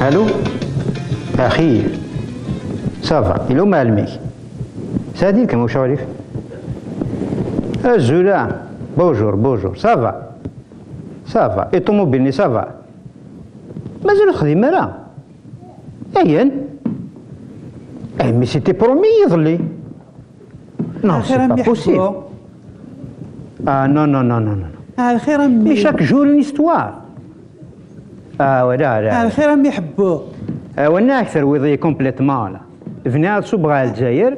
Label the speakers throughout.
Speaker 1: الو اخي صافا الو معلميك سادي كم واش عارف الزولا بونجور صافا اي طوموبيلني صافا مازال خديمه لا ايان اي مي سيتي برومي يظلي نو سي با بوسيبل نو
Speaker 2: على خير امي
Speaker 1: مي شاك جور اون استوار ولا
Speaker 2: على خير امي يحبوه
Speaker 1: وانا اكثر ويضي كومبليتمون فنا صبغا الجزائر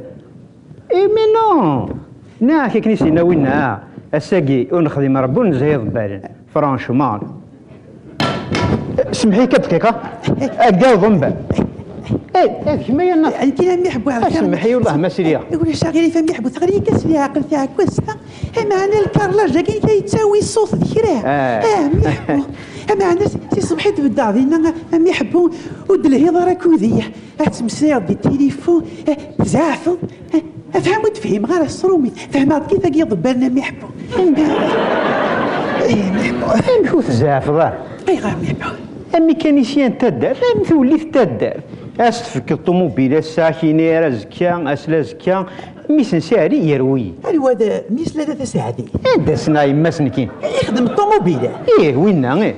Speaker 1: اي مي نو نا كي كنيسينا وينا الساقي ونخدم ربي ونزهي ضبالن فرانشمون سمحي كدقيقه اكدا ضمبا هذيك ما هي النص
Speaker 2: انت لم يحبوا على خير
Speaker 1: سمحي والله ما سيريا
Speaker 2: يقول شاغلي فهم يحبوا ثغري كسري عقل تاعك وسطا معنا الكارلاج كاين كيتساوي الصوت ذكراه يحبوا معنا سي صبحي تبدا عضينا هم يحبوا ود الهضره كوديه تمسير دي التليفون تزعفوا افهم وتفهم غير الصرومي فهمت كيف يضب بالنا ما يحبوا
Speaker 1: نشوف تزعف ظهر
Speaker 2: اي غير ما يحبوا
Speaker 1: الميكانيسيان تدار وليت تدار استفك الطوموبيل الساكنه رزكا اسلا زكا ميسن ساري يروي
Speaker 2: الواد ميس لا تساعدي
Speaker 1: هذا سناي ما سنكين
Speaker 2: يخدم الطوموبيل
Speaker 1: وينا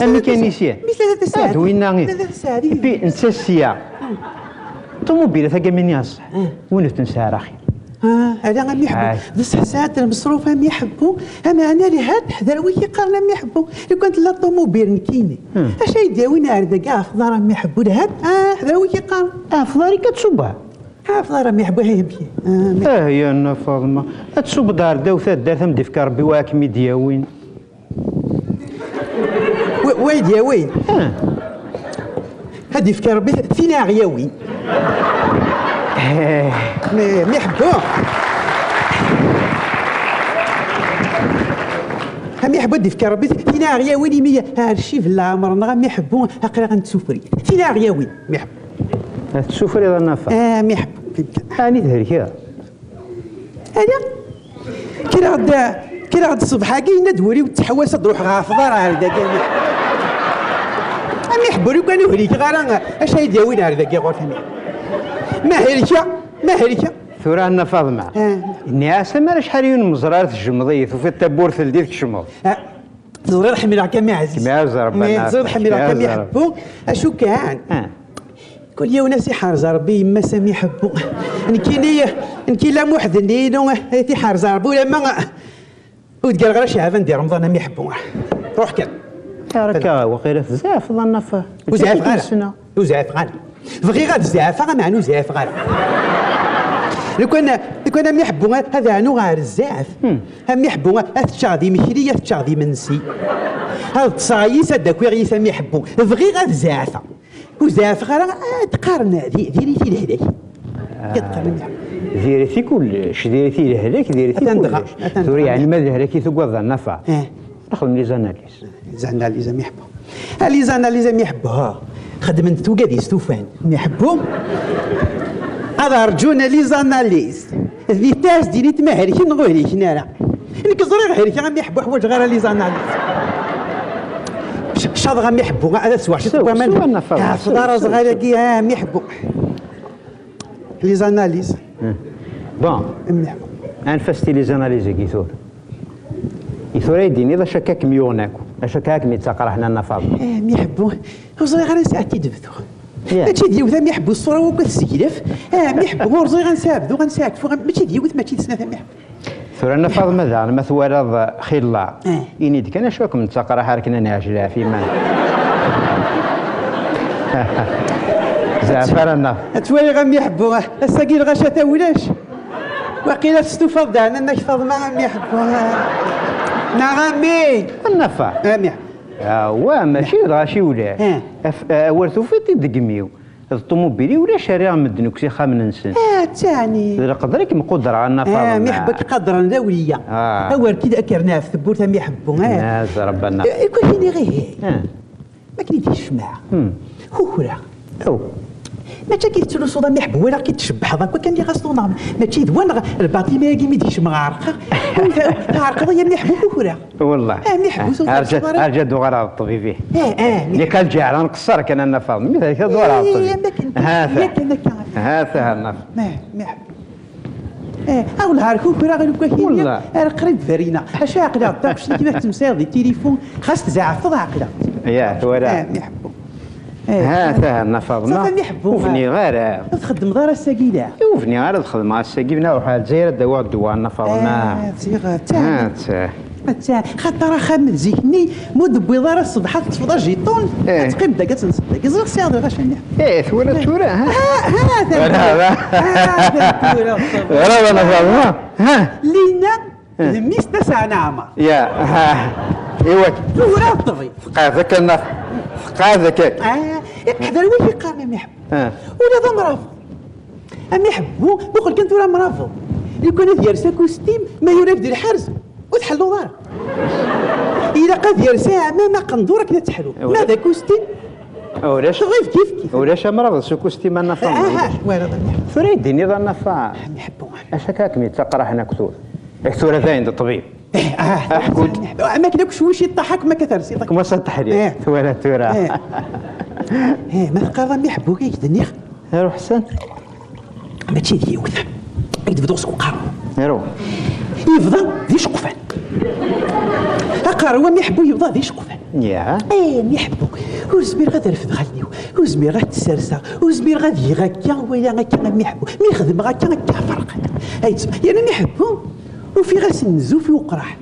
Speaker 1: الميكانيسيان
Speaker 2: ميس لا تساعدي
Speaker 1: وينا
Speaker 2: لا تساعدي
Speaker 1: بي نسى السياق الطوموبيل ثقه من يصح وين تنسى راخي
Speaker 2: هذا غام يحبوا بصح ساعات المصروف هم يحبوا انا لهاد حذر ويكي قارنا ما يحبوا لو كانت لا طوموبيل نكيني اش يداوينا عردا كاع في دار ما يحبوا لهاد حذر ويكي قار
Speaker 1: في داري كتصبها
Speaker 2: في دار ما يحبوا هي بيه
Speaker 1: يا انا فاطمه تصب دار دا وثاد دار ثم ديفك ربي واكمي دياوين
Speaker 2: ويديا وين هادي في ربي فينا عياوين ما يحبوه هم يحبوا ديف ربي فينا عياوين مية هالشي في العمر ما يحبوه اقرا غنتسوفري فينا عياوين ما يحبوا
Speaker 1: تسوفري ذا النفا
Speaker 2: ما يحبوا
Speaker 1: هاني ذهركا
Speaker 2: هذا كي غد الصبح كاين ندوري وتحوس تروح غافضه راه هذا كاع ما يحبوا لو كانوا هريك غير اش يداوين هذا كاع غير ما هريكا
Speaker 1: ثورة أنا فاطمة الناس ما شحال من مزرعة الجمضية وفي التبور ثلديك الشمض
Speaker 2: زرير حمير كم عزيز
Speaker 1: كما ربنا
Speaker 2: زرير حمير كم يحبوا اشو كان كل يوم ناس يحرز ربي ما سامي يحبوا نكي لا موحد نينو تيحرز ربي ولا ما وتقال غير شعب ندير رمضان ما يحبوا روح كان
Speaker 1: راك وقيله بزاف ظن فيه
Speaker 2: وزعف غير بغي غاد الزعافه غا معنو زعاف غير لو كان يحبوا هذا عنو غير الزعف هم يحبوا تشاغدي مشريه تشاغدي منسي هذا تصايس هذاك ويغيث هم يحبوا بغي غاد الزعافه وزعاف غير تقارن ديري في الهلاك كتقارن
Speaker 1: ديري في كلش ديري في الهلاك ديري في كلش ثوري يعني ما الهلاك يثقوا النفع ناخذ لي زاناليز
Speaker 2: ما يحبوا لي زاناليز ما يحبوها خدمت توقادي ستوفان ما يحبهم هذا رجونا لي زاناليز ذي تاس ديني تمهري نغولي نارا انك زريغ هيري غام يحبوا حوايج غير لي زاناليز شاد غام يحبوا هذا سوا شتو من في دار صغيره كي ما يحبوا لي زاناليز
Speaker 1: بون انفستي لي زاناليز كي ثور يثور يديني اذا شكاك ميوناكو شكاك ميتساقر حنا نفاض
Speaker 2: ما يحبوا وصغير غير ساعتي دبثو ماشي ديوث ما يحبوا الصوره وكا السكيلف ما يحبوا ورزي غنسابدو غنساكفو ماشي ديوث ماشي تسنى ما يحبوا
Speaker 1: ثور انا فاض ماذا ما ثوارض خلا اني ديك انا شوكم نتساقر حركنا ناجلا في ما زعفر انا
Speaker 2: توالي غام يحبوا الساقيل غاشا ولاش وقيله تستفض انا انك فاض ما غام يحبوا نغمي
Speaker 1: النفع هو ماشي غاشي ولا ورثو في تدقميو الطوموبيلي ولا شارع مدن كسي خامن نسن
Speaker 2: تاني
Speaker 1: قدرك مقدر على النفع
Speaker 2: ما يحبك قدرا دوليه هو كي اكرنا في ثبوت ما يحبوا
Speaker 1: ناس ربنا
Speaker 2: كل شيء غير ما كنيتيش معاه هو كرا ماشي كيتسولو صودا محبو ولا كيتشبح هذاك كان لي غاسلو نعم ماشي دوان الباطي ما كي ميديش مع عرقه عرقه هي محبو كورا
Speaker 1: والله
Speaker 2: محبو صودا
Speaker 1: ارجع دوغ على الطبيب اللي كان جاع نقصر كان انا فاهم مثل كذا دوغ على الطبيب هذا النفط
Speaker 2: محبو او الهاركو كورا غير كوكي قريب فرينا اش عقله داكشي كيما تمسير دي التليفون خاص تزعفض عقله
Speaker 1: يا ثورة
Speaker 2: محبو
Speaker 1: هذا نفضنا وفني غير
Speaker 2: تخدم دار الساقيله
Speaker 1: وفني غير تخدم على الساقيله نروح على الجزائر دواء نفضنا
Speaker 2: خاطر خامل زيكني مود بيضار الصبح تفضى جيطون تقيم دقات تصدق زغ سياض غاشني
Speaker 1: ثورة
Speaker 2: هذا
Speaker 1: نفضنا
Speaker 2: لينا ميس تسع نعمة
Speaker 1: يا ايوا
Speaker 2: ثورة الطبيب
Speaker 1: ثقافك النفط ثقافك
Speaker 2: حذر وين يقام ما يحب ولا ذا مرافض أم يحبوا بقول كنت ولا مرافض يكون ديال كوستيم ما ينافد الحرز وتحلوا دار إذا قد يرسى ما قندورك كذا تحلو ماذا كوستيم
Speaker 1: ولاش
Speaker 2: تغيف كيف
Speaker 1: ولاش مرافض سو كوستيم النفط
Speaker 2: وين
Speaker 1: فريديني ذا النفط
Speaker 2: يحبوا
Speaker 1: اش هكاك مي تقرا حنا كثور كثور هذا عند الطبيب
Speaker 2: حكود ما كناكش واش يضحك ما كثرش
Speaker 1: يضحك ما التحرير ثورة
Speaker 2: ما تقرا ما يحبوا كي دنيخ
Speaker 1: روح حسن
Speaker 2: ماشي ديوث يبدو سوق قارو
Speaker 1: روح
Speaker 2: يفضل ذي شقفان أقرا ما يحبوا يفضل ذي شقفان
Speaker 1: يا
Speaker 2: ما يحبوا وزمير غادي رفد غالنيو وزمير غادي تسرسا وزمير غادي غاكا ويا غاكا ما يحبوا ما يخدم غاكا فرق يعني ما يحبوا وفي غاس نزو في وقراح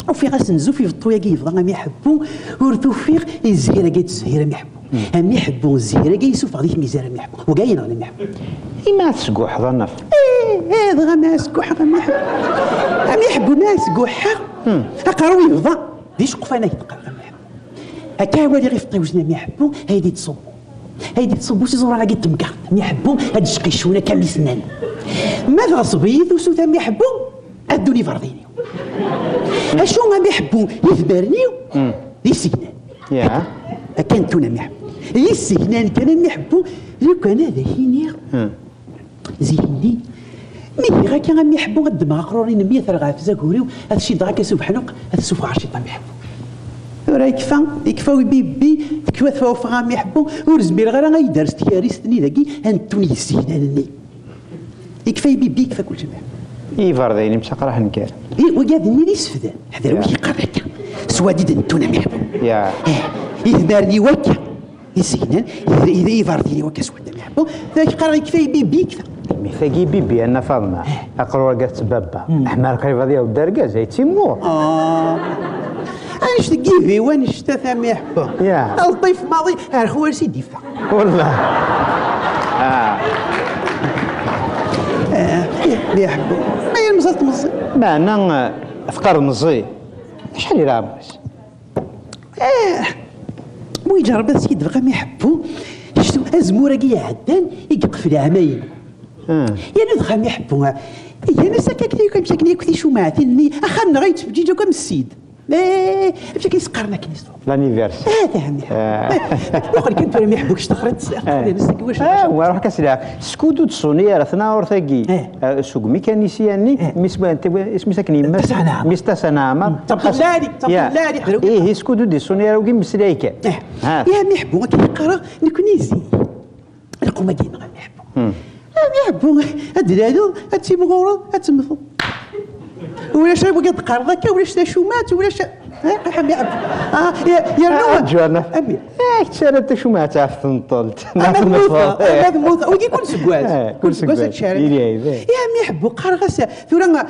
Speaker 2: وفي غاس نزو في الطويا يفضل ما يحبوا ورتوفيق الزهيره قايت الزهيره ما يحبوا هم يحبوا الزهيره قاي يسوف غادي ميزان ما يحبوا وقاين غادي ما يحبوا
Speaker 1: ما تسقوح ذا النفط
Speaker 2: هذا ما سقوح ما يحبوا هم يحبوا ما سقوح اقراو يفضل ديش قفانا يتقرا ما يحبوا هكا هو اللي غيفطي وجنا ما يحبوا هيدي تصبوا سي زور على قد تمكر ما يحبوا هاد الشقيشونه كامل سنان ماذا صبيط وسوث ما يحبوا ادوني فرديني اشو ما يحبوا يثبرنيو يسكنان
Speaker 1: يا
Speaker 2: كان تونا ما يحبوا يسكنان كان ما يحبوا لو كان هذا هيني زيني مي غا كان ما يحبوا غد ما قرورين 100 رغاف زاكوريو هذا الشيء دراك يسوف حنق هذا سوف عرشي ما يحبوا راه يكفى بيبي تكفى فوق ما يحبوا ورزمير غير غيدرس تياريستني ذاكي انتوني يسكنانني يكفى بيبي يكفى كل شيء
Speaker 1: فرديني مش قرا حنكار
Speaker 2: وقاعد ني يسفد حذر واش يقرا هكا سوادي انتونا ما يحبوا
Speaker 1: يا
Speaker 2: يثبرني وكا يسكنان اذا يفرديني وكا سواد ما يحبوا ذاك قرا يكفى بيبي يكفى
Speaker 1: ميثاقي بيبي انا فاطمه اقرا قالت بابا احنا كيف هذا الدرجه زي تيمور
Speaker 2: انا شتقي وين اشتا ما يحبوا
Speaker 1: يا
Speaker 2: الطيف ماضي اخويا سيدي فا
Speaker 1: والله
Speaker 2: ما يحبوا ما يلمزات مزي
Speaker 1: ما انا افكار مزي شحال يلعبش
Speaker 2: مو يجرب هذا السيد بقى ما يحبوا شتو ازموره كي عدان يقف العمايل يعني دخل ما يحبوا يعني ساكني كم ساكني كثي شو معتني اخرنا غيتفجيجو كم السيد مشى كيسقرنا كنيسو
Speaker 1: لانيفيرس
Speaker 2: هذا هم وقال كنت ما يحبوكش تخرج واش
Speaker 1: وروح كاسلا سكودو تصوني رثنا ورثاكي سوق ميكانيسياني مسمى انت اسمي ساكني ميستا سنامه طبلاري سكودو دي سوني وكي مسلايكا
Speaker 2: يا ما يحبوا كيقرا نكوني زي القوم كاين ما يحبوا ما يحبوا الدلالو التيمغورو التمثل ولا شي بغا تقرا هكا ولا شي شومات ولا شي حم يعب يا
Speaker 1: جوانا شرا انت شومات عرفت نطلت
Speaker 2: هذا موت وكي كل سكواز
Speaker 1: كل سكواز
Speaker 2: يا ما يحبوا قرغسه ثورا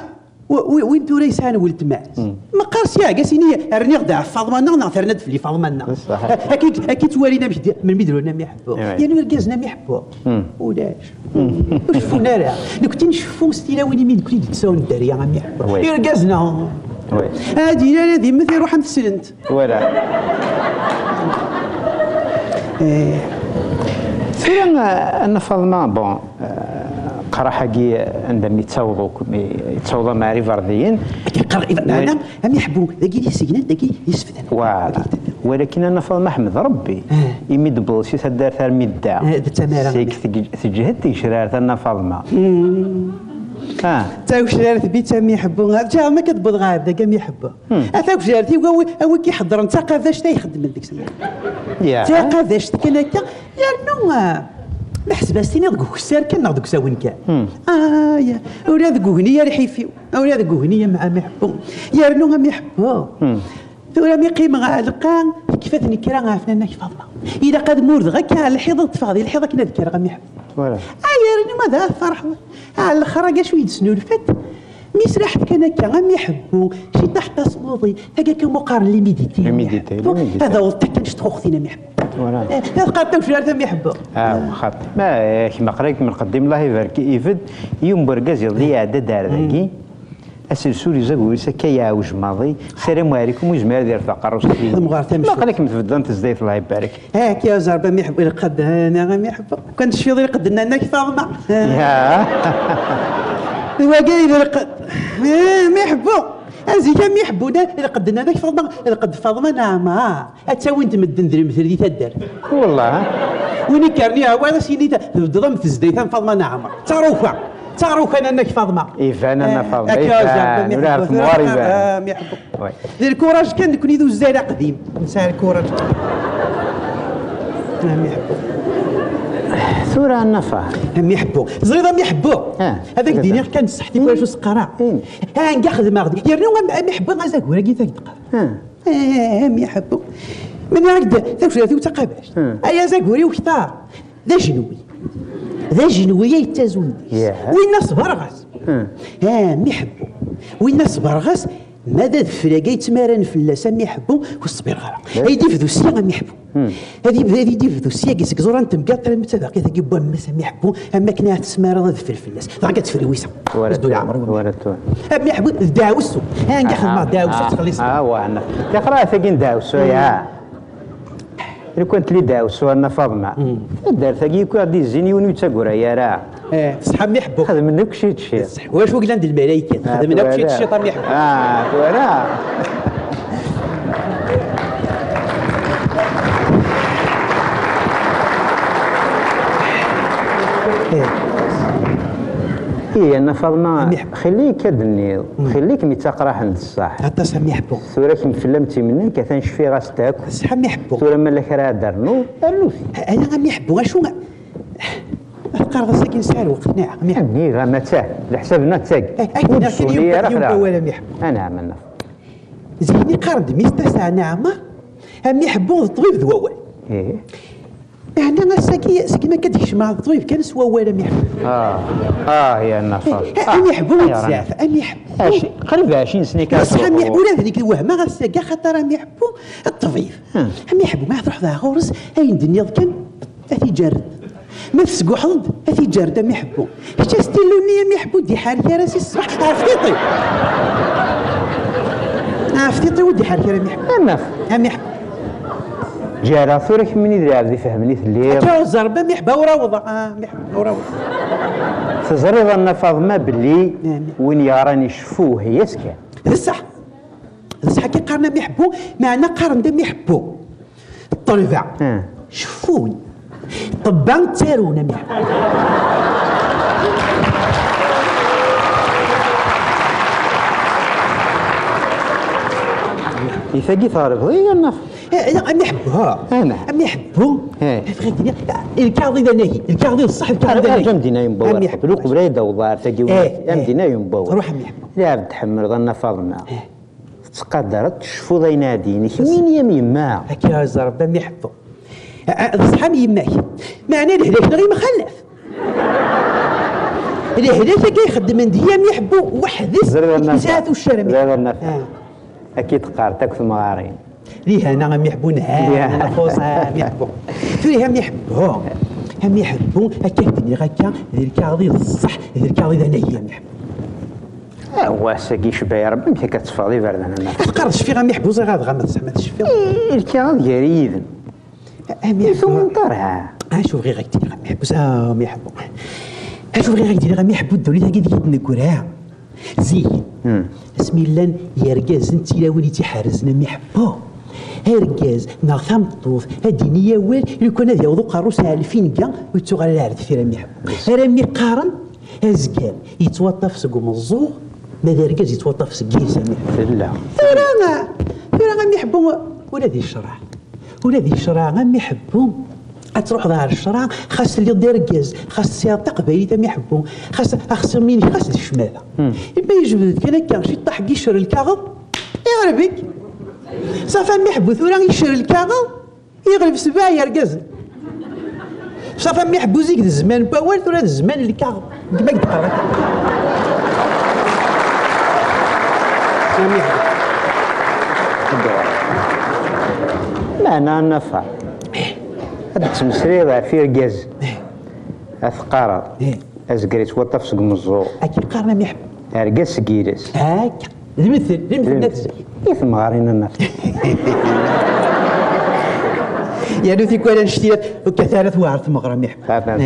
Speaker 2: وين توري سان ولد مات ما قارس يا قاسيني رني غدا فاطمه انا ثرنا في فاطمه اكيد توالينا من بيدرونا ما يحبوا يعني ركازنا ما يحبوا ولاش وشفونا راه لو كنت نشوفوا ستيلاويني من كل تساون الدريه ما يحبوا ركازنا هادي لا هذه مثل روح نتسلنت
Speaker 1: ولا فين انا فاطمه بون قرا حقي عندما يتصاوضوا مع ريفارديين
Speaker 2: كيقرا انا هم يحبوا ذاك اللي سجنان ذاك يسفدان
Speaker 1: فوالا ولكن انا فاطمه احمد ربي يمد بلصي تدار ثار ميدا سيك تجهد تشرار انا فاطمه
Speaker 2: تا وشرارت بيت ما يحبوها جا ما كتبض غير ذاك ما يحبوها تا وشرارتي هو كيحضر انت قاداش تيخدم من ديك السماء تا قاداش كان هكا يا ما حسباستيني دوك السار كان دوك ساون كان يا ولا دوك هنيه ريحيفيو ولا دوك هنيه مع ما يحبو يا رنو ما يحبو ولا ما يقيم غالقان كيفاش نكرا عرفنا انك فاطمه اذا قد مورد غا كان الحيضه تفاضي الحيضه كنا ذكر غا ما يحبو يا رنو ماذا فرح على الاخر كاع شويه سنو الفت ميس راحت كان كان يحبو شي تحت صوضي هكاك مقارن لي ميديتي هذا هو حتى كنشطخو اختينا ما يحبو هذا قاطع وش ما يحبو
Speaker 1: خاطر ما كيما قريت من قديم الله يبارك يفد يوم بركاز يضيع دار ذاكي السلسول يزغوي سكا يعوج ماضي السلام عليكم وجمال ديال فقر وصافي ما قالك متفضل انت زيت الله يبارك
Speaker 2: هاك يا زربه ما يحب القد انا ما يحب كنت شي ضيق قد لنا فاطمه هو قايل القد ما يحبوا ازي كان يحبونا قدنا ذاك فاطمه قد فاطمه نعم حتى وين تمدن ذري مثل دي تدار
Speaker 1: والله
Speaker 2: وين كارني هو سيدي ضم تزديتان فاطمه نعم تعرف انا انك فاطمه
Speaker 1: ايفان انا فاطمه ايفان ولا في مواربه
Speaker 2: ما يحبوا ذي الكوراج كان يكون يدوز الزايده قديم نسى الكوراج ما يحبوا
Speaker 1: ثورة النفر
Speaker 2: هم يحبوا زريضه ما يحبوا هذاك دينير كان صحتي واش سقرا نكا خدمه غادي يرنو ما يحبوا غازاك ولا كي ذاك هم يحبوا من هكذا ذاك شي تقاباش ايا زاكوري وكثار ذا جنوية يتازون وين صبر غاس ما يحبوا وين صبر غاس ماذا الفراقه يتمارن في اللسان ما يحبوا والصبير غير هيدي في دوسيه ما يحبوا هذه دي في دوسيه كيسك زور انت مقاطر متفاقي ثقي بوا ما يحبوا اما كنا تسمار في الناس ضاقت تفرويسه
Speaker 1: ولد
Speaker 2: ما يحبوا داوسو ناخذ مع داوسو تخلي
Speaker 1: وانا تقرا ثقين داوسو يا لو كنت لي داوسو انا فاطمه دار ثقي كو غادي يزيني ونيتاكورا يا راه
Speaker 2: صحاب ما يحبوا
Speaker 1: خذ منك شي تشي
Speaker 2: واش وقل عند الملائكه خذ منك شي الشيطان ما يحبوا
Speaker 1: وراه هي انا فاطمه خليك النيض خليك مي تقرا عند الصح
Speaker 2: حتى سام يحبوا
Speaker 1: ثورة كي فلمتي منك كان شفي غاس تاكل
Speaker 2: صحاب ما يحبوا
Speaker 1: ثورة مالك راه دارنو
Speaker 2: انا غا ما يحبوا شو القرض ساكن سهل وقناع
Speaker 1: ما يحبني غا ما تاه لحسابنا تاك
Speaker 2: ولا ما يحبوا
Speaker 1: انا عملنا
Speaker 2: زيني قرض ميستسع نعمه هم يحبوا الطبيب ذواوال يعني انا ساكي ما كديش مع الطبيب كان سوا ولا ما يحبوا
Speaker 1: يا النفر
Speaker 2: هم يحبوا بزاف هم يحبوا
Speaker 1: قريب 20 سنه كان
Speaker 2: هم يحبوا لا هذيك الوهمه غا خاطر هم يحبوا الطبيب هم يحبوا ما تروح ذا غورس اي الدنيا كان اثي جرد ما تسقو حض اثي جرد هم يحبوا حتى ستيلوني هم يحبوا دي حال يا راسي الصباح عرفتي ودي حال يا هم يحبوا هم يحبوا
Speaker 1: جارة ثورك من يدري عبدي فهمني الليل
Speaker 2: جا الزربة ميحبا وراوضة ميحبا وراوضة
Speaker 1: تزريض أن فاطمة باللي وين يراني شفوه هي سكان
Speaker 2: بصح كي قارنا ميحبو معنا قارن دا ميحبو الطلبة شفوني طبان تارونا ميحبو
Speaker 1: يثقي ثارب هي النفر
Speaker 2: أم يحبوها أم يحبوا الكاظي ذا نهي الكاظي الصح الكاظي ذا نهي
Speaker 1: أم دينا ينبور لوك بريدة وضار تجيو أم دينا ينبور
Speaker 2: روح أم يحبوا
Speaker 1: لا بتحمل ظن فاطمة تقدرت تشوفوا ذا يناديني مين يمين ما
Speaker 2: هكا زرب أم يحبوا صحاب يماك معناه الهلاك غير مخلف الهلاك كيخدم من ديام يحبوا وحدث زاد والشرم
Speaker 1: أكيد قارتك في المغارين
Speaker 2: ليه انا هم يحبونها الخوصه هم يحبوا فيه هم يحبوا هكا الدنيا هكا ذي الكاظي الصح ذي الكاظي ذا نهي هم يحبوا
Speaker 1: هو ساقي شبه يا ربي مشي كتفاضي بردنا
Speaker 2: تقرض شفي غام يحبوا زي غاد غام تسمى تشفي
Speaker 1: الكاظي يريد
Speaker 2: هم يحبوا
Speaker 1: من طرها
Speaker 2: شوف غير غير غام يحبوا هم يحبوا شوف غير غير غام يحبوا الدولة هكا ديك تنكرها زي اسمي لان يرقاز انت لا وليتي حارزنا ما يحبوا هركاز ناغ ثمطوث هاديني وال لو كان هذا يوضو قاروس على الفينكا ويتسوغ على العرض في رامي حب رامي قارن هزكال يتوطف سقوم الزوغ ماذا ركاز يتوطف سقيل سامي
Speaker 1: لا
Speaker 2: فيرا غامي يحبوا ولا ذي الشرع ولا ذي الشرع غامي يحبوا تروح ظهر الشرع خاص اللي دير ركاز خاص السياط قبايلي تم يحبوا خاص مين خاص الشماله يبا يجبد كان كان شي طاح يشر الكاغو يغربك صافي ما يحبوا ثورا يشر الكاغو يغلب سباع يا ركاز صافي ما يحبوا زيك الزمان باول ثورا الزمان الكاغو كما قلت لك سامي
Speaker 1: معنى النفع هاد التمسرير في ركاز اثقارا ازكري توطف سقم الزور
Speaker 2: اكي قارنا ما يحب
Speaker 1: ركاز سكيرس
Speaker 2: هاك المثل نفس
Speaker 1: كيف مغارين النفع
Speaker 2: يعني في كل اشتيات وكثرت وعرت مغرم يحب
Speaker 1: هذا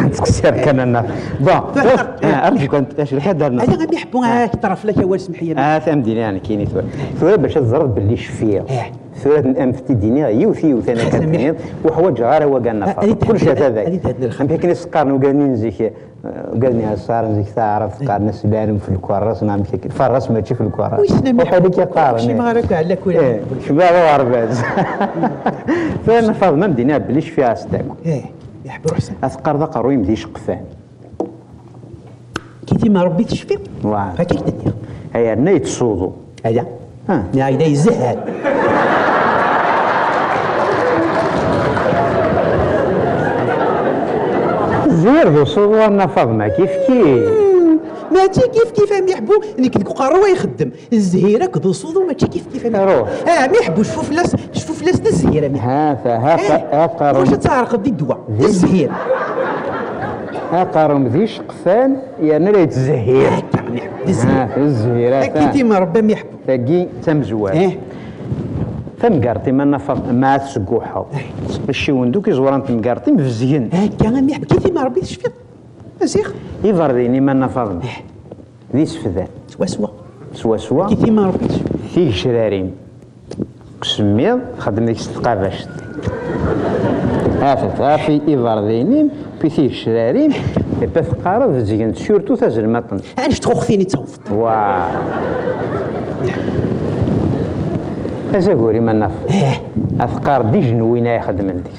Speaker 1: تكسر كان النفع بون ارجوك انت اش الحد دارنا
Speaker 2: هذا غادي يحبوا طرف لك اول سمحيه
Speaker 1: فهمتيني يعني كاين ثورة باش تزرد باللي شفيه ثورة الانف تديني يوثي وثاني كتنيض وحوايج غير هو قال نفع كلشي هذا هم كاين السقار وقال نزيك قال لي صار نزيك تعرف قارنا سلالم في الكراس نعم كيك فراس ماشي في الكراس وحدك يقارن
Speaker 2: شي ما راك على كل
Speaker 1: شباب وعرباز فانا فاضل مدينه بلي شفيها استاكو
Speaker 2: يحبوا حسن
Speaker 1: اثقر ذا قروي مدي شقفان
Speaker 2: كيتي ما ربي تشفي هكاك تدير
Speaker 1: هيا نيت صوضو
Speaker 2: هذا لا هذا يزهد
Speaker 1: زير ذو صوضو فاضمه كيف
Speaker 2: ماشي كيف هم يحبوا انك القروه يخدم الزهيره كذو صوضو ماشي كيف
Speaker 1: روح
Speaker 2: ما يحبوا شوفوا فلاس الزهيره
Speaker 1: ها قارو
Speaker 2: واش تعرق دي الدواء الزهير
Speaker 1: قارو مذي شقفان يعني لا يتزهير الزهيره
Speaker 2: كنتي ما ربما يحبوا
Speaker 1: تاكي تمزوال تمقارتي ما نفض مع تسقوحو الشي وندوك يزوران تمقارتي مفزيين
Speaker 2: كان يحب كيف ما ربي تشفي اسيخ
Speaker 1: يفرديني ما نفض ذي سفذان سوا
Speaker 2: كيف ما ربي تشفي
Speaker 1: فيه شراريم سميض خدم ديك الثقافه في يفرديني في فيه شراريم يبقى ثقارة زين سورتو تازل مطن
Speaker 2: علاش تخوختيني تصوفت
Speaker 1: أزاقوري ما نف أفكار دي جنوينة يخدم عندك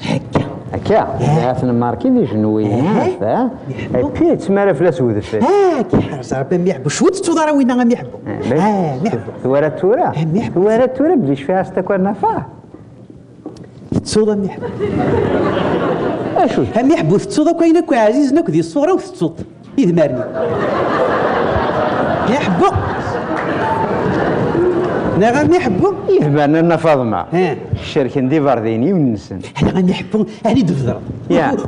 Speaker 1: هكا هاتنا ماركي دي جنوينة بي تسمى فلاس ودف
Speaker 2: كي حرص ربي يحبوا شو تتوضر وين غام يحبوا
Speaker 1: ثوارة تورا بليش فيها استكوار نفع
Speaker 2: تتصوض هم يحبوا
Speaker 1: اشو
Speaker 2: هم يحبوا تتصوض كاين كو عزيز ناك ذي الصورة وتتصوض يدمرني يحبوا انا غادي نحبوا
Speaker 1: يهبان لنا فاطمه الشركه ندي فارديني ونسن
Speaker 2: انا غادي نحبوا هاني دفدر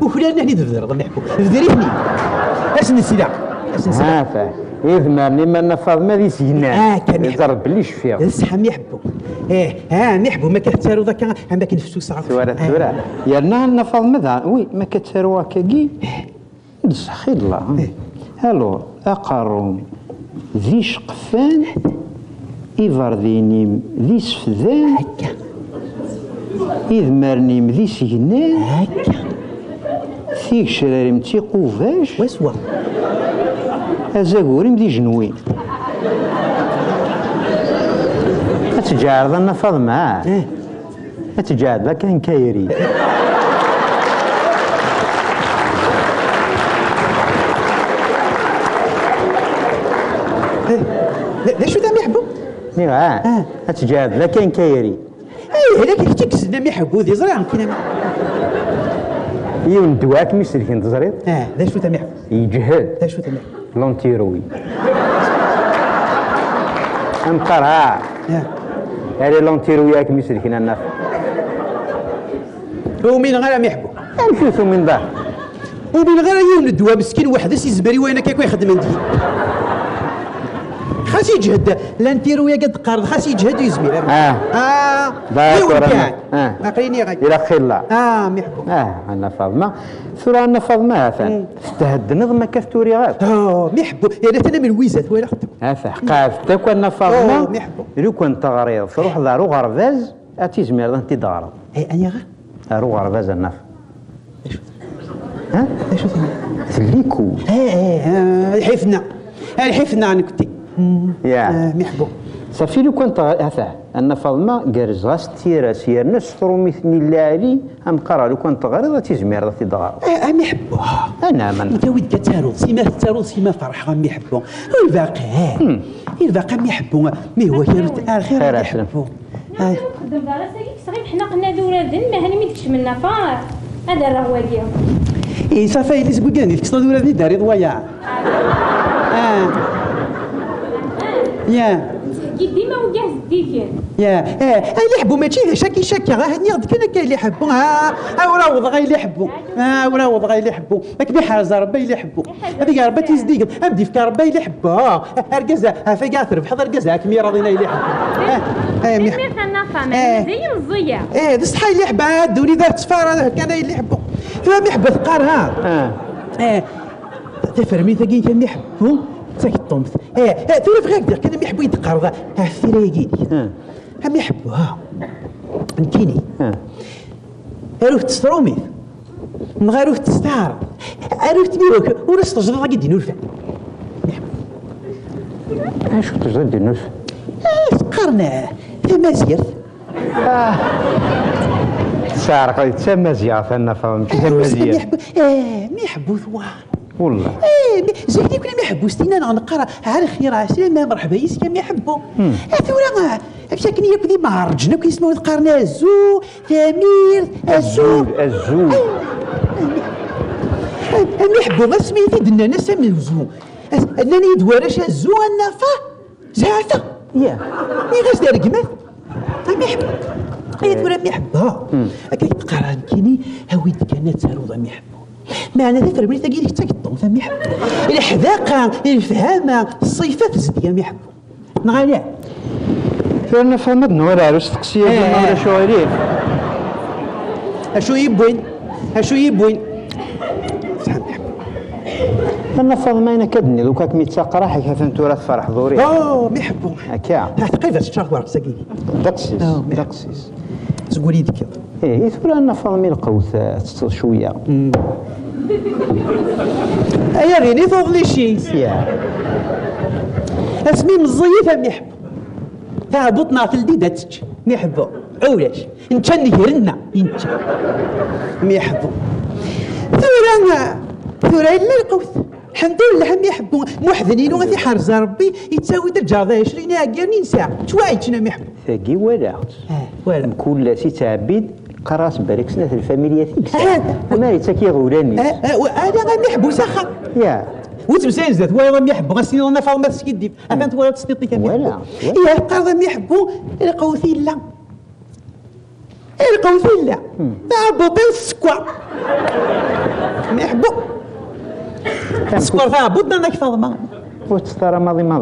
Speaker 2: وفلان هاني دفدر غادي نحبوا دفدريني اش نسيلا
Speaker 1: يذمرني ما فاطمه ذي سينا
Speaker 2: كان
Speaker 1: يضرب بلي شفيها
Speaker 2: صح يحبوا نحبوا ما كتساروا ذاك ما كنفسوا صعب
Speaker 1: ثوره يالنا فاطمه ذا وي ما كتساروا هكاكي بصح الله الو اقرهم ذي شقفان إفردينيم ذي سفذان
Speaker 2: هكا
Speaker 1: إذمرنيم ذي سجنان
Speaker 2: هكا
Speaker 1: فيك شراريم تيقوفاش
Speaker 2: واسوا
Speaker 1: أزاقوريم ذي جنوين أتجارض أنا فاطمة أتجارض كان كايري
Speaker 2: ليش ذا يحبوا؟
Speaker 1: أتجاد لا كاين كايري
Speaker 2: هذاك تيكسد ما يحبوا ذي زرع كاين
Speaker 1: يون دواك مسلكين تزريط
Speaker 2: ليش ذا يحبوا؟
Speaker 1: يجهد
Speaker 2: ليش ذا يحبوا؟
Speaker 1: لونتيروي انقرع هذه لونتيروي ياك مسلكين الناس
Speaker 2: ومين غير ما يحبوا؟
Speaker 1: نفوسوا من ذا
Speaker 2: ومين غير يون الدواء مسكين واحد سيزبري وين كاكو يخدم عندي خاص يجهد لانتيرويا قد قارض خاص يجهد ويزميل عقليني غادي
Speaker 1: الى خلا
Speaker 2: ما يحبوا
Speaker 1: انا فاطمه ثرى انا فاطمه هذا تهد نظمه كثوري غاد
Speaker 2: ما يحبوا يا انا من ويزات ولا خدم
Speaker 1: قاف تاكو انا فاطمه
Speaker 2: ما يحبوا
Speaker 1: لو كنت غريض تروح دارو غرفاز أتيزمير أنت دارا
Speaker 2: أني غير
Speaker 1: أروح غرباز النف
Speaker 2: أشو
Speaker 1: ها
Speaker 2: أشو
Speaker 1: تليكو
Speaker 2: الحفنة أنا كنت
Speaker 1: يا
Speaker 2: محبو
Speaker 1: صافي لو كنت هذا أن فاطمة جارز غاس تيرا سير نسطرو مثني اللالي أم قرا لو كنت غريضة تيزمير ذا تدار
Speaker 2: محبو
Speaker 1: أنا من
Speaker 2: أنت ودك تارو سيما فرح محبو الباقي محبو مي هو خير محبو
Speaker 3: دابا صغير حنا قلنا دورة ذن ما هاني ميدكش منا فار هذا راه واقع
Speaker 2: صافي اللي تقول لي كسر دورة ذي داري ضويا يا
Speaker 3: ديما وجه الديكين
Speaker 2: اللي يحبوا ماشي شاكي غا هني غد كاين اللي يحبوا وراوض غا اللي يحبوا وراوض غا اللي يحبوا ماك بحاجه ربي اللي يحبوا هذيك ربي تيزديق ابدي في ربي اللي يحبوا اركزا فيا تربح حضر كزا كمي راضينا اللي يحبوا
Speaker 3: مير ثنا فما زي مزيه
Speaker 2: بصح اللي يحبها دوني دار تصفار كان اللي يحبوا فما يحب ثقار تفرمي ثقين كان يحبوا تاكطومت ثورة فغاك دير كان يحبوا يتقرض الثرايقي هم يحبوها نكيني اروح تسترومي نغيروح تستعرض اروح تبيروك ورس تجرد غادي دينو الفعل
Speaker 1: اش تجرد دينو الفعل
Speaker 2: قرنا ثما زيرت
Speaker 1: سارق تسمى زيارة أنا فاهم تسمى زيارة
Speaker 2: ما يحبوا ثوار
Speaker 1: والله
Speaker 2: زيني كنا ما يحبوا ستينا نقرا على خير عسلامة مرحبا يسكا ما يحبوا ثورة بشكل ياكل ما رجنا كيسمعوا ذكرنا الزو تمير الزو ما يحبوا ما سميتي دنا ناس من الزو انني يدوارش الزو النفا زعفه يا مي غاش دار قمال ما يحبوا ثورة ما يحبها كيتقرا كيني هاويد كانت ساروضه ما يحبوا معنى ذا فرمي تلقي لك تاكطون فما يحبوا الحذاقه الفهامه الصيفات زديه ما يحبوا نغالي
Speaker 1: فانا فهمتنا ولا عرس تقسيه ولا شو غيرين
Speaker 2: اشو يبوين
Speaker 1: انا فاهمين كدني لو كاك ميتساق راحك هفنتو راه فرح ضوري
Speaker 2: ما يحبوا
Speaker 1: هكا
Speaker 2: كيف تشرب ساكي
Speaker 1: دقسيس
Speaker 2: تقولي ديك
Speaker 1: يثبر أن فاهمي القوث شوية
Speaker 2: أيا غيني فوق شي اسمي مزيف ما يحبوا هابطنا في الديدات ما يحبوا عولاش انت نهرنا انت ما يحبوا ثورة إلا القوث الحمد لله هم يحبوا محذنين وغادي حرز ربي يتساوي درجة 20 عقارنين ساعة شنا ما يحبوا
Speaker 1: ثاقي ولا كل سي تعبيد قراص بارك سنة الفاميليا ثيك ما يتساكي غولاني
Speaker 2: أنا غادي يحبوا ساخا وتمسين زاد ولا ما يحبوا غاسين لنا فاهم مسكين ديب أفانت ولا تسقيطي كامل
Speaker 1: ولا
Speaker 2: قرض ما يحبوا القوثي لا لا مع بوبين السكوا ما يحبوا السكر فيها بودنا انك فاضمه
Speaker 1: وتسترى ماضينا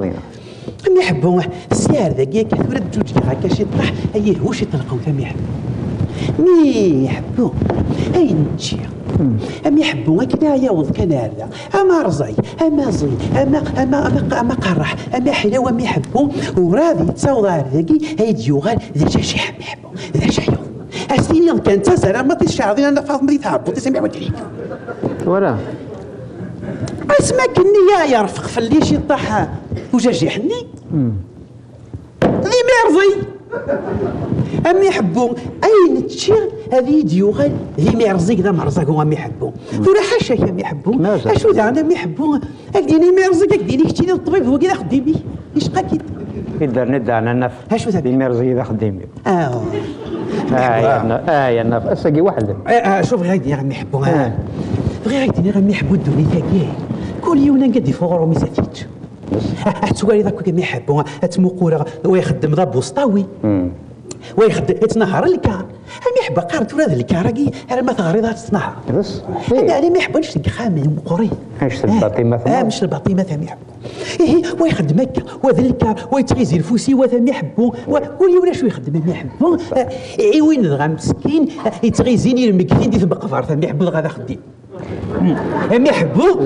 Speaker 2: ما يحبوا السيار ذاك كثرة جوج هكا شي طرح اي هوش يطلقوا ثم يحبوا اي نتشي أم يحبوا كنايا وكنايا أما رزي أما زي أما قرح أما حلاوة ما يحبوا وراضي تصاوض على ذاكي هيدي يغال ذا شاشح ما يحبوا ذا شايو السنين كانت تسرى ما تشعرين أنا فاضي تهبط تسمع ودريك
Speaker 1: ولا
Speaker 2: اسمك النية يا رفق فليش يطاح وجاجي حني ذي ميرزي أم يحبوا أي نتشير هذه ديوغال ذي ميرزي كذا مرزاق وما يحبوا ولا حاشا كم يحبوا أشو ذا أنا ما يحبوا أكديني ميرزي أكديني كتير الطبيب هو كذا خديمي إيش قاكيد
Speaker 1: يقدر ندعنا النف
Speaker 2: أشو ذا
Speaker 1: ذي ميرزي ذا خديمي
Speaker 2: يا
Speaker 1: النف أساقي واحد
Speaker 2: شوف غايدي غا يحبوا غايدي غا يحبوا الدنيا ثاقيه كل يوم نقدي فوق ميساتيت تسوالي ذاك كما يحبوا تموقوله ويخدم ذا بوسطاوي ويخدم يتنهر الكار هم يحب قارت هذا الكاراكي على ما تغريضها تتنهر
Speaker 1: بس
Speaker 2: يعني ما يحبونش الخامل مقري
Speaker 1: مش الباطي مثلا
Speaker 2: مش الباطي مثلا يحبوا ويخدم هكا وهذا الكار ويتغيزي الفوسي وثم يحبوا كل يوم شو يخدم ما يحبوا عيوين ذا مسكين يتغيزيني المكين دي ثم قفار ثم يحبوا هذا خديم هم يحبوا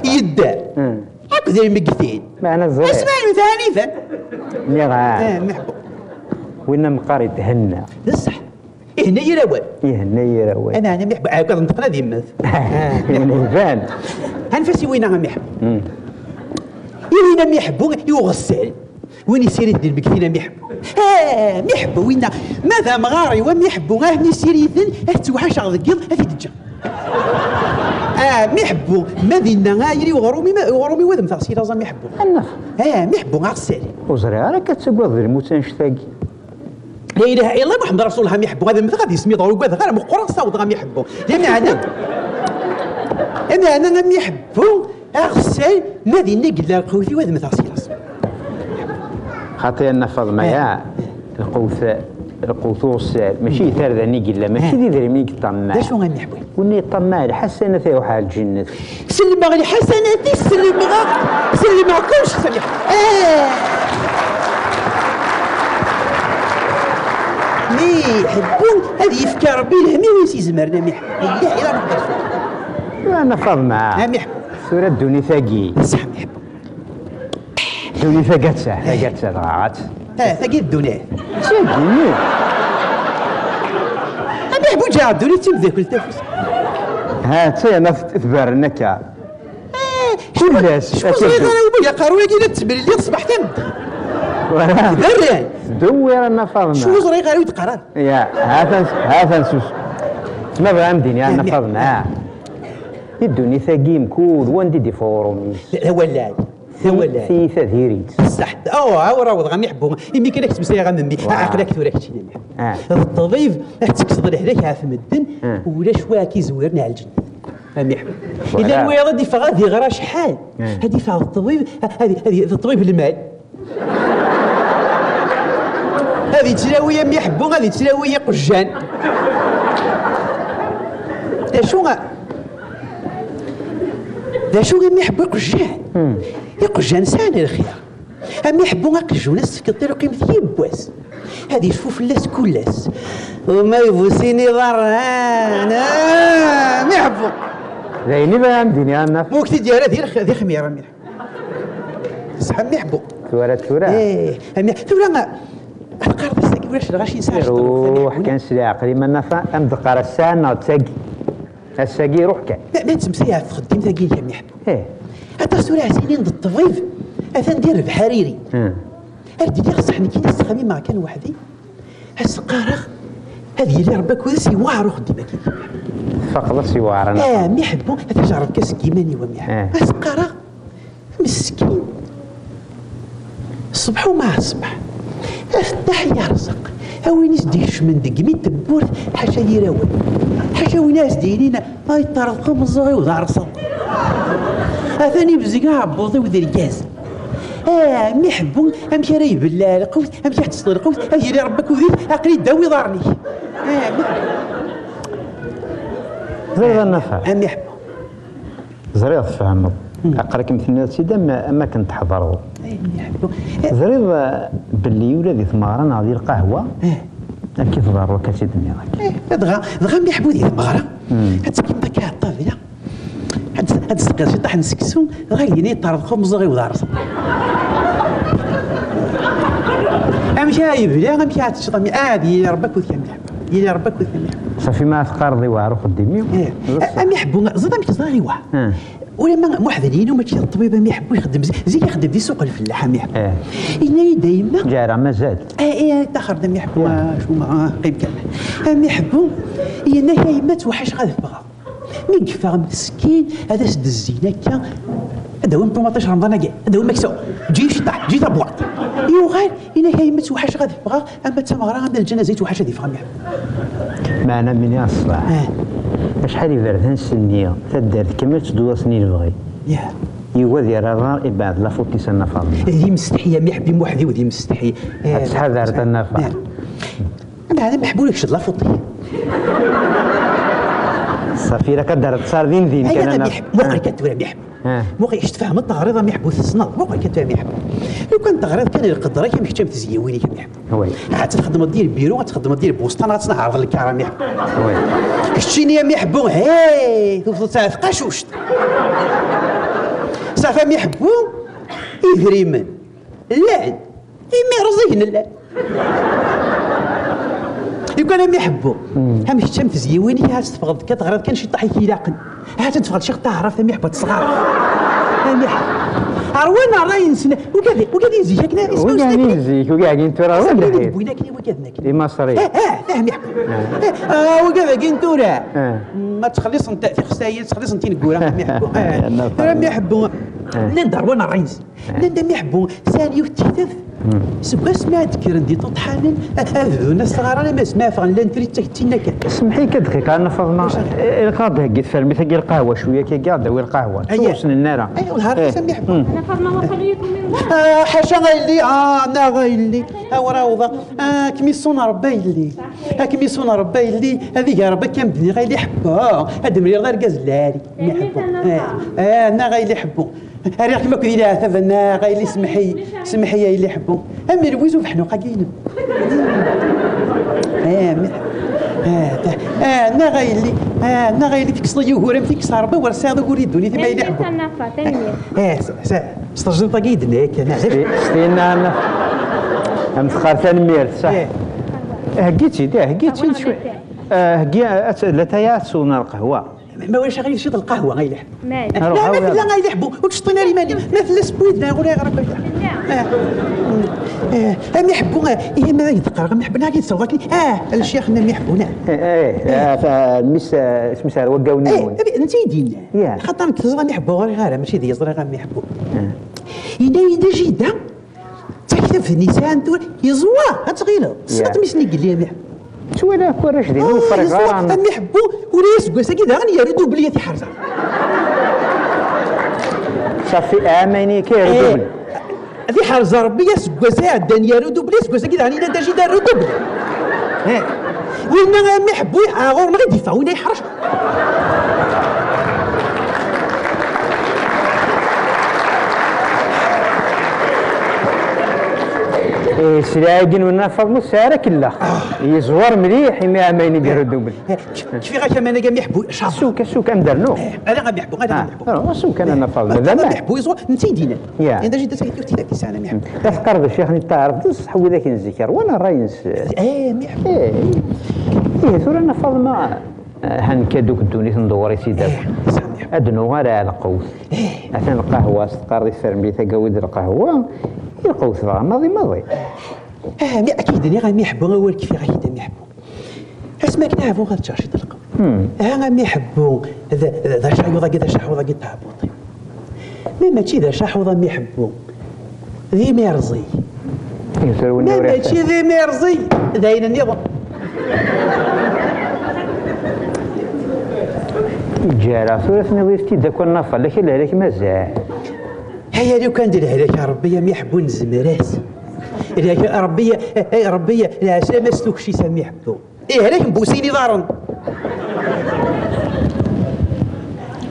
Speaker 2: يدا هكذا المقثين
Speaker 1: معنا الزرع
Speaker 2: اسمعوا ثاني
Speaker 1: نيغا
Speaker 2: محبو
Speaker 1: وين مقار يتهنى
Speaker 2: بصح هنا يروان
Speaker 1: يهنى يروان
Speaker 2: انا محب عاود نطقنا ديما
Speaker 1: يعني يبان
Speaker 2: هنفسي وين غا محب وين محبو يغسل وين يسير يدير بكثير محبو محبو وين ماذا مغاري ومحبو غاه يسير يدن توحش غض هذي تجا محبو ماذا غايري وغرومي وذم تغسيل رزا محبو
Speaker 1: النخ
Speaker 2: محبو غسل
Speaker 1: وزري راك تسقط ذي الموتان شتاقي
Speaker 2: لا اله الا الله محمد رسول الله يحبوا هذا مثل غادي يسمي ضروري هذا غير مقرن صوت غام يحبوا لان انا غام يحبوا اغسل نادي نقلا قوتي وهذا مثل غسيل
Speaker 1: خاطر انا فاطمه يا القوث والسال ماشي ثارذا نقلا ماشي ذي ذري مني طماع
Speaker 2: شنو غام يحبوا
Speaker 1: وني طماع الحسنه وحال الجنه
Speaker 2: سلم غير حسناتي سلم كلش سمح مي يحبون هذه يفكر ربي الهمي ويسي زمرنا مي يحبون لا إلا نقدر
Speaker 1: أنا فاض معاه
Speaker 2: مي يحبون
Speaker 1: سورة دوني ثاقي
Speaker 2: صح مي يحبون
Speaker 1: دوني ثاقات ضاعت
Speaker 2: ثاقي الدوني
Speaker 1: تشدني
Speaker 2: مي يحبون جا الدوني تم كل تفوس
Speaker 1: ها أنا تبارنا كا كلاس
Speaker 2: شكون صغير أنا يا قاروي كي تسبل اللي تصبح تم دران
Speaker 1: دوير أنا فاض
Speaker 2: شو صغير قاروي تقرر
Speaker 1: يا هذا نسوس ما بغا مديني أنا فاض معاه يدوني ثاقي مكود وندي دي فورومي
Speaker 2: هو لا
Speaker 1: في تذيريت
Speaker 2: صح راود غام يحبوا يمي كان يكتب سيغا من بي عقلك ثورك شي الطبيب تكسض هذاك عاف مدن ولا شويه كيزورنا على الجنه فهم يحب اذا الويضه دي فغادي غرا شحال هذه فيها الطبيب هذه الطبيب المال هذه تلاويه ما يحبوا هذه تلاويه قجان شو غير يحبوا قجان يقجان سانا الخير أم يحبوا قجو ناس كطيرو قيمة يبواس هذه يشوف الناس كلاس وما يبوسيني ضران ما يحبوا
Speaker 1: زيني بقى مديني انا
Speaker 2: وقت ديالها ديال خميره ميح صح ما يحبوا
Speaker 1: ثورة
Speaker 2: ايه ثورة القرض استاكي ولاش غاشي نساعد
Speaker 1: روح كان سلاح عقلي ما نفع ام دقار السانه تسقي الساقي روح كان
Speaker 2: ما تمسيها تخدم ثاقي اللي يحبوا
Speaker 1: ايه
Speaker 2: حتى سوري عسيرين ضد الطفيف ندير بحريري اردي لي خصحني كي نستخدم مع كان وحدي السقارة هذه اللي ربك وذا سيوار خدمة كي
Speaker 1: فقط سيوار انا
Speaker 2: ما يحبوا تجرب كاس كيماني وميح السقارة مسكين الصبح ومع الصبح افتح يرزق وين يسديش من دقمي تبور حاشا يراوي حاشا وناس دايرين هاي طرق مزغي وضارصه ثاني بزقا عبوطي وذي الجاز ما يحبون امشي راي بالله القوت امشي حتصل القوت هاي اللي ربك وذيك عقلي داوي ضارني
Speaker 1: زريض النفع
Speaker 2: ما يحبون
Speaker 1: زريض فهمت أقرأك مثل سيدا ما كنت حضروا
Speaker 2: ما يحبون
Speaker 1: زريض باللي ولادي ثمارة هذه القهوة كيف ضروا كاسيد ميراك
Speaker 2: دغا ما يحبوا ذي ثمارة هتسكي بكا الطافلة هاد السقير شي طاح نسكسو غايديني طارد خبز غي ودارس امشي يبلي امشي تشطمي عادي يا ربك وثيام يا ربك وثيام
Speaker 1: صافي ما تقارضي واعر خدمي
Speaker 2: ام يحبوا زاد مش صغير واعر ولما محذرين وماشي الطبيب ما يحبوا يخدم زي يخدم في سوق الفلاحه ما يحب إنني دايما
Speaker 1: جارة مازال
Speaker 2: تاخر دم يحبوا شو ما قيب كلمه ما يحبوا هي نهايه ما توحش غادي بغا مي كفا مسكين هذا سد الزينه كا هذا هو طوماطيش رمضان كاع هذا هو مكسو جي شطح جي تبواط يوغال إلا هي ما توحش غادي بغا اما تمغرا من الجنازه توحش هذه فهم
Speaker 1: معنا من الصباح شحال يبردان سنيه تدارت كما تدوسني البغي يوذي رضا يبعد لا فوتي سنه فاضله
Speaker 2: ذي مستحيه ما يحبي موحدي وذي مستحيه
Speaker 1: شحال دارت النفع
Speaker 2: انا هذا ما يحبولكش لا فوتي
Speaker 1: صافي راك دارت صار ذين
Speaker 2: كان انا موقعي كتورا ما يحب موقعي تفهم التغريض ما يحبوا الصناد موقعي كتورا ما يحب لو كان التغريض كان القدره كان محتاج تزيويني كان يحب
Speaker 1: وي
Speaker 2: تخدم دير بيرو تخدم دير بوسطان غتصنع عرض الكرام ما يحب
Speaker 1: وي
Speaker 2: كشتيني ما يحبوا هاي تاع قاشوشت صافي ما يحبوا يدري من اللعن ما رزقنا اللعن يكون هم يحبوا هم شتم في زيويني ها تفقد كتغرد كان شي طاحي كيلاقن ها تتفقد شي تعرف هم يحبوا تصغار هم يحب عروانا راه ينسنا وكذا يزيك هنا اسمه
Speaker 1: وكاع نزيك وكاع كنت راه وين دحيت
Speaker 2: بوينا كي وكذا
Speaker 1: لي مصري
Speaker 2: فاهم يحبوا وكذا كنت راه ما تخلص انت في خسايه تخلص انت نقول هم يحبوا هم يحبوا ندار وانا رئيس ندم يحبوا ثاني وتيتف سبا سمعت كرندي تطحنن هذونا الصغار انا ما سمع فغن لا نتري تكتينا كان
Speaker 1: سمحي كدقيقه انا فاطمه الغاد هكيت فرمي تاقي القهوه شويه كي قاعد داوي القهوه توصل النار
Speaker 2: ايوا الهار سمي يحبوا
Speaker 3: انا فاطمه وصلوا لكم من
Speaker 2: حاشا غايلي انا غايلي راوضه كميسون ربي اللي كميسون ربي اللي هذيك ربي كان بني غايلي حبها هذا مريض غير كازلاري يحبوا انا غايلي حبوا ريح كما كنت لها ثبنا غايلي سمحي يا اللي حبوا هم الويزو فحنو قاقين انا غايلي تكسر يهورم تكسر ربي ورساده قولي الدنيا ما يلحبوا استرجل طاقيد هيك انا
Speaker 1: ستينا انا مسخر تنمير صح هكيتي شوي لا تياسونا القهوه
Speaker 2: ما واش غير شي القهوه غيلحب
Speaker 3: ماشي
Speaker 2: لا ما لا غيلحبوا وتشطينا لي مالي ما في السبويد لا ولا غير هم يحبوا ما يذكر ما يحبنا كي تصور الشيخ ما يحبونا
Speaker 1: فالمس سمسار وقاوني
Speaker 2: انت يدينا خاطر كتزرا ما يحبوا غير ماشي ذي يزرا غير ما يحبوا اذا جيدا تكتب في النساء يزوا تغيلوا صدق مسني قال لي
Speaker 1: شويه كون رشدي نوفر غير
Speaker 2: هم يحبوا ولا يسقوا كذا غني يردوا بلي تحرزه
Speaker 1: صافي اماني كيردوا
Speaker 2: في حرزه ربي يسقوا ساعه يردوا بلي يسقوا كذا غني لا تجي يردوا بلي وين ما يحبوا يحاغوا ما يدفعوا وين يحرش
Speaker 1: سلاقين والنفر مسارة كلها يزور مليح ما يمين يردوا بلي
Speaker 2: كيف غا كمان قام يحبوا
Speaker 1: سوك امدرنو
Speaker 2: انا غام يحبوا
Speaker 1: سوك انا نفر
Speaker 2: ماذا ما يحبوا يزور نسيدينا اذا جيت سكتي لك سنه ما يحبوا
Speaker 1: تفكر الشيخ انت تعرف تصح وذاك الذكر وانا راينس
Speaker 2: ما يحبوا
Speaker 1: ثورة نفر ما هنكدوك الدوني تندوري سيدي ادنو غير على قوس عشان القهوه تقاري فرمي تقاود القهوه القوس راه ماضي
Speaker 2: اكيد اللي غادي يحبوا اول كيف غادي يحبوا اسمع كنا عفوا غادي تشارجي تلقى غادي يحبوا ذا شحوضه كذا شحوضه كذا هابوطي ماشي ذا شحوضه ما يحبوا ذي ميرزي ماشي ذي ميرزي داين النظام
Speaker 1: جارة ثلاث نظيفتي داك النفر لكن الهلاك مازال
Speaker 2: هيا لو كان دير هلاك ربي ما يحبون الزمرات ربي العشاء ما ستوكشي سامي يحبوا هلاك مبوسيني ضارن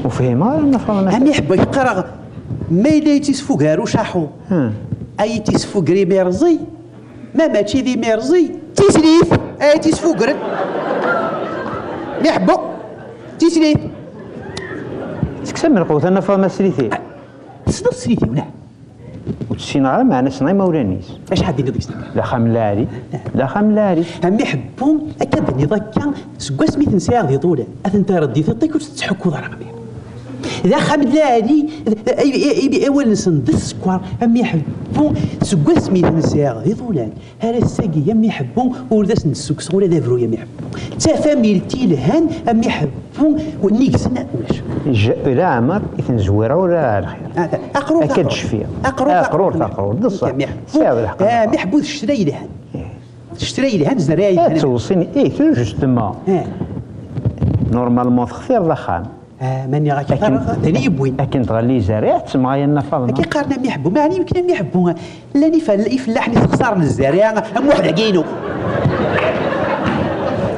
Speaker 1: وفهمها النفر
Speaker 2: هم يحبوا يقرا ما يلا تيسفو كارو شاحو اي تيسفو كري ميرزي ماشي ذي ميرزي تيسليف اي تيسفو كرد يحبوا تيسليف
Speaker 1: تكسب من القوة النفر ما سليتي
Speaker 2: تصدق سليتي ونعم
Speaker 1: وتسينا غير معنا سناي مولانيس
Speaker 2: اش حابين ندوي
Speaker 1: لا خملاري
Speaker 2: هم يحبون اكاد نضكا سكوا سميت نساء ذي طوله انت ردي تطيك وتتحكوا ضرب إذا خملاري أي أول نسندس سكوار هم يحبون سكوا سميت نساء ذي طولان هذا الساقي هم يحبون ورداس نسوكس ولا ذا فرو هم يحبون تفاميلتي لهان هم يحبون ونيكسنا ولاش
Speaker 1: لا عمر إثن زويرة ولا الخير
Speaker 2: أقرور
Speaker 1: أكد شفية أقرور دصة
Speaker 2: هم يحبون الشراي لهان الشراي لهان زراي
Speaker 1: توصيني جوستومون نورمالمون تخفير ضخام
Speaker 2: ماني غاكي ثاني يبوين
Speaker 1: لكن تغلي زريع تسمع يا النفاض
Speaker 2: كي قارنا يحبوا ما يمكن يحبوا لاني يفلاحني تخسر الزريعه هم واحد عقينو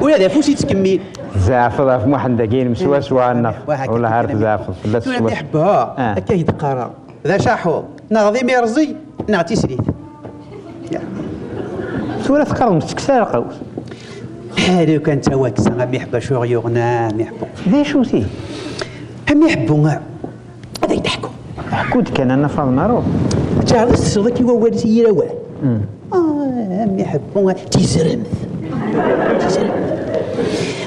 Speaker 2: ولا ذا فوسي تكمل
Speaker 1: زعفر في واحد دقيقه مسوا سوا النفط ولا عارف زعفر
Speaker 2: لا سوا يحبها هكا يتقارا ذا شاحو ناضي ميرزي نعطي سريت
Speaker 1: سوا تقرب مستكسر قوس
Speaker 2: هذا كان تواكس غادي يحبها شو غيوغنا يحبوا
Speaker 1: ذا شو سي
Speaker 2: هم يحبوا هذا يضحكوا
Speaker 1: حكوت كان انا فاض معروف
Speaker 2: تعرف الصدق هو والد يروى هم يحبوا تيزرمث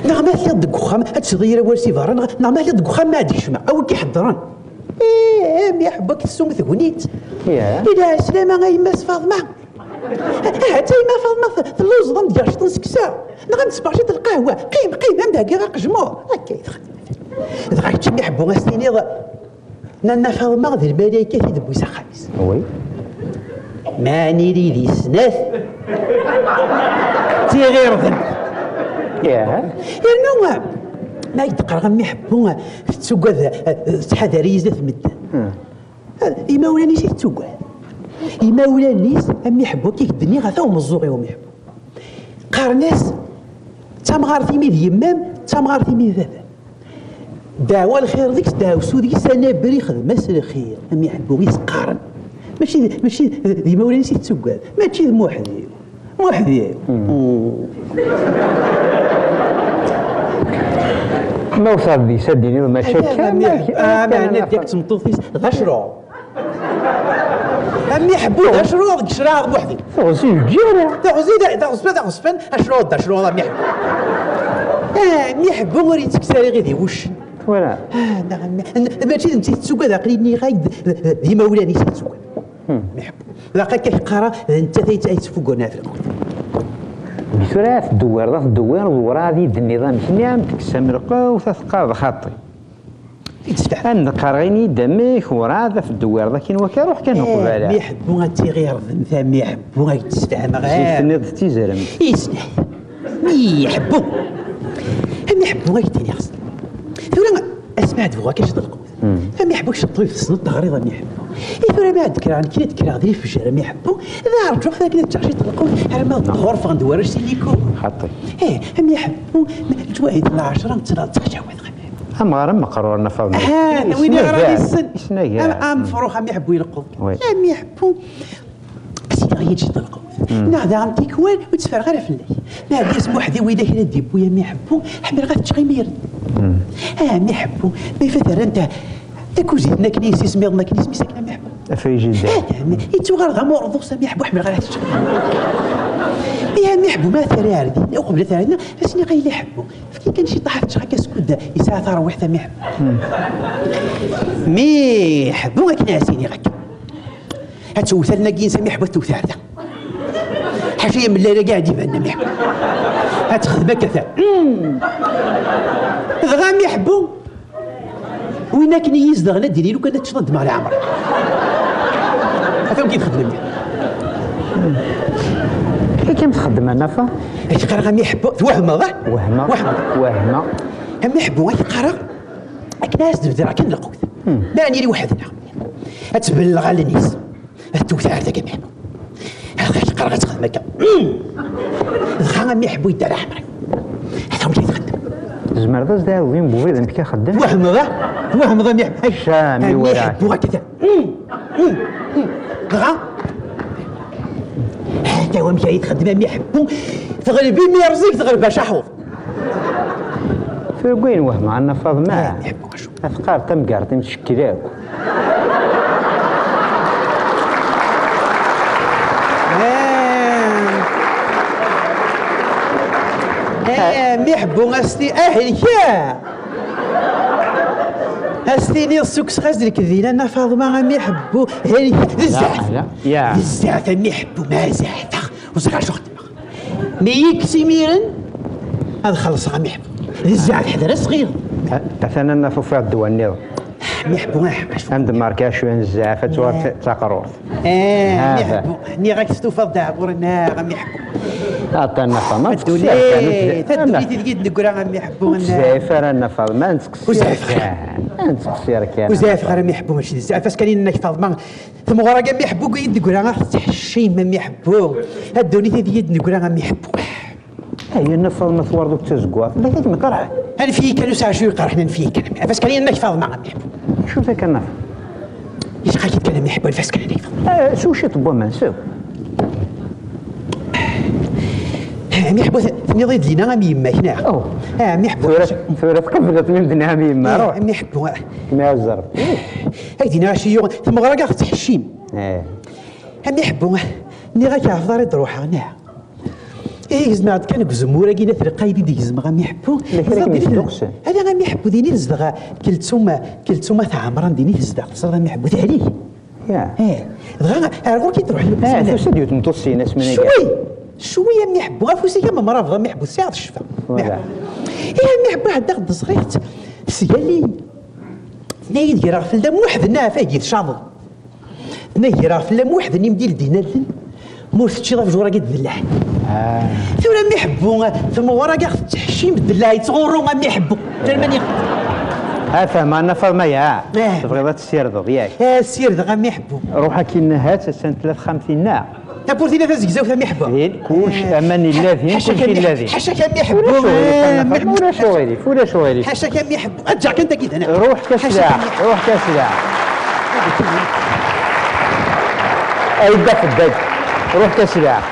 Speaker 2: نعم ما دق وخام هتشغير ورسي فارن نعم ما دق وخام ما عادش ما او كيحضرن مي حبك السوم ثغنيت الى سلامه غاي ماس فاطمه حتى ما فاطمه في اللوز ضم ديال شطن سكسا نغم تسبع شط القهوه قيم عندها كاع قجمور هكا يدخل غاي تشمي حبو غاسيني نانا فاطمه ذي الملائكه في دبوسه خامس
Speaker 1: وي
Speaker 2: ماني لي سناث تي غير ذنب نوع ما يتقرا غير يحبوا تسوق تحذري زاد مدة إما ولا نيس تسوق إما ولا نيس أم يحبوا كيف الدنيا غاثا ومزوغي وهم يحبوا قارناس تمغار في ميد يمام تمغار في ميد ذا دعوة الخير ديك دعوة سودي سنة بري خدمة الخير أم يحبوا غير قارن ماشي ديما ولا نيس تسوق ماشي موحدي
Speaker 1: ما وصل لي سديني ما شك
Speaker 2: ما نديك تمطوطيس غشرو أمي يحبوا غشرو ديك شراغ بوحدي
Speaker 1: غزي الجيرة
Speaker 2: دا غصبان أشرو دا ميحبوا مي يحبوا وري تكساري غير ذي وش
Speaker 1: ولا
Speaker 2: ماشي انت تسوق هذا قريبني غايد ديما ولا نيس تسوق ميحبوا لاقا كيقرا انت تيتفوقنا في الوقت
Speaker 1: بسرعة الدوار ورادي النظام كنيام تكسم رقو وتثقاض خاطي أن قرغيني دمك ورادة في الدوار ذاك وكا روح كان قبالة
Speaker 2: يحبوا غاتي غير ذنب يحبوا غيتستعمى غير
Speaker 1: سنة تيزرم
Speaker 2: يسنى يحبوا يحبوا غيتيني خص ثورا اسمع دفوا كاش طلقوا فما يحبوش الطريف في السنة تغريضة ما يحبوا ثورا ما عاد كرا كي تكرا ذي في الشارع ما يحبوا إذا رجعوا ذاك التعشي طلقوا على ما الظهور فغند ورش سيليكو
Speaker 1: حطي
Speaker 2: هم يحبوا الجوايد العشرة تتجاوز
Speaker 1: هم غير مقرورنا فاضل
Speaker 2: وين راه السن ام فروخ هم يحبوا يلقوا هم يحبوا سيدي غير يجي طلقوا ناضي عم تيكوان وتسفر غير في الليل ناضي اسمو حدي ويدا هنا ديبو يا ما يحبوا حمل غير تشغي مير ما يحبوا ما يفثر انت تكوزيتنا كنيسي سميضنا كنيسي مساكنا ما يحبوا
Speaker 1: افريجي ذا
Speaker 2: يتو غير غمور ضوصه ما يحبوا حمل غير تشغي ما يحبوا ما ثراردي وقبل ثراردنا فاسني غير يحبوا فكي كان شي طاح تشغي كاسكود يساعة ثار وحده ما يحبوا مي يحبوا غير كناسيني غير هتوثلنا كينسا ما يحبوا التوثار ذا حاشية من الليلة قاعد يبعنا ما يحبوا هتخدمك كثر غام يحبوا وين كان يزدغنا ديري وكان تشرد مع العمر هذا كي تخدم
Speaker 1: كيف تخدم انا فا
Speaker 2: اش قرا غام يحبوا وهمه
Speaker 1: وهمه
Speaker 2: هم يحبوا يقرا ناس تبدا كان القوت ماني لي وحدنا تبلغ على الناس التوثار ذاك ما هذا يقرا تخدم هكا غام يحبوا يدار احمر هذا هو اللي يخدم
Speaker 1: زمرض دا وين بوفي ذنب كي خدام
Speaker 2: وهم ذا يحب
Speaker 1: شامي وراك
Speaker 2: يحبوا كذا غا هذا هو مشى يتخدم يحبوا تغلبي مي رزق تغلب شحوظ
Speaker 1: في وين وهم عندنا فاض ما
Speaker 2: يحبوا شو
Speaker 1: افكار تم قارتين تشكيلاو
Speaker 2: يحبوا غاستي يا هاستيني السكس غازل كذينا انا فاطمه غام يحبوا
Speaker 1: لا يا
Speaker 2: بزاف ما يحبوا ما زعتا وزرع شو خدمه ميكسي ميرن هذا خلص غام يحبوا بزاف حدا صغير
Speaker 1: تثنى في الدول النظام
Speaker 2: ما يحبوا
Speaker 1: عند ماركاش وين زعفه تقرور
Speaker 2: يحبوا ني غاك تستوفى داعورنا غام يحبوا
Speaker 1: عطانا فما
Speaker 2: تدولي تلقيت نقول غام يحبوا
Speaker 1: زعفه رانا فاطمه نتقصير كان
Speaker 2: وزاف غير ما يحبوا ماشي زعفه اش كاين انك فاطمه ثم ورا كاع ما يحبوا قاعد نقول غا تحشي ما يحبوا هادوني تيد نقول غا ما يحبوا
Speaker 1: هي النفض ما ثوردو تزقوا لا كيف مقرع
Speaker 2: انا فيك كانوا ساعه شويه قرا حنا فيك كان فاش كاين انك فاطمه ما يحبوا
Speaker 1: شو ذاك النفض
Speaker 2: ايش قاعد يتكلم ما يحبوا فاش كان
Speaker 1: شو شي طبوا ما نساو
Speaker 2: ما يحبوا نضيد لينا غا يما هنا ما يحبوا
Speaker 1: ثورة قبلت من دنيا يما روح
Speaker 2: ما يحبوا
Speaker 1: ما الزرب
Speaker 2: هايدينا شي يوم ثم غا كاع تحشيم ما يحبوا ني غا كاع فضاري تروح هنا إيه زعما كان زمورة كينا تلقاي دي زعما غام يحبوا هذا غام يحبوا ديني الزدغا كلتوما تاع عمران ديني الزدغا غام يحبوا عليه
Speaker 1: يا
Speaker 2: غير كي تروح
Speaker 1: فاش ديوت متوصي ناس من
Speaker 2: شويه ما يحبوا غافوسي كما مرافضه ما يحبوا ساعه الشفا
Speaker 1: ولا
Speaker 2: ما يحبوا هذا غد صغيرت سيالي نايد راه في الدم وحدنا فايد شاضل نايد راه في الدم وحدني مدير دينا مورث شي ضاف جورا قد بالله ثورا ما يحبوا ثم ورا كاع تحشيم بالله يتغوروا ما يحبوا ترماني
Speaker 1: فهم انا فما يا تبغي تسير ضو ياك
Speaker 2: السير ذا ما يحبوا
Speaker 1: روحها كي نهات سنه 53 ناع
Speaker 2: تابورتينا فاز كزاو فما يحبوا
Speaker 1: كلش امان الذين كلشي الذين
Speaker 2: حاشا كان يحبوا
Speaker 1: ولا شواليف ولا شواليف
Speaker 2: حاشا كان يحبوا ارجع كنت كده انا
Speaker 1: روح كسلاح روح كسلاح ايدا في الدج روح كسلاح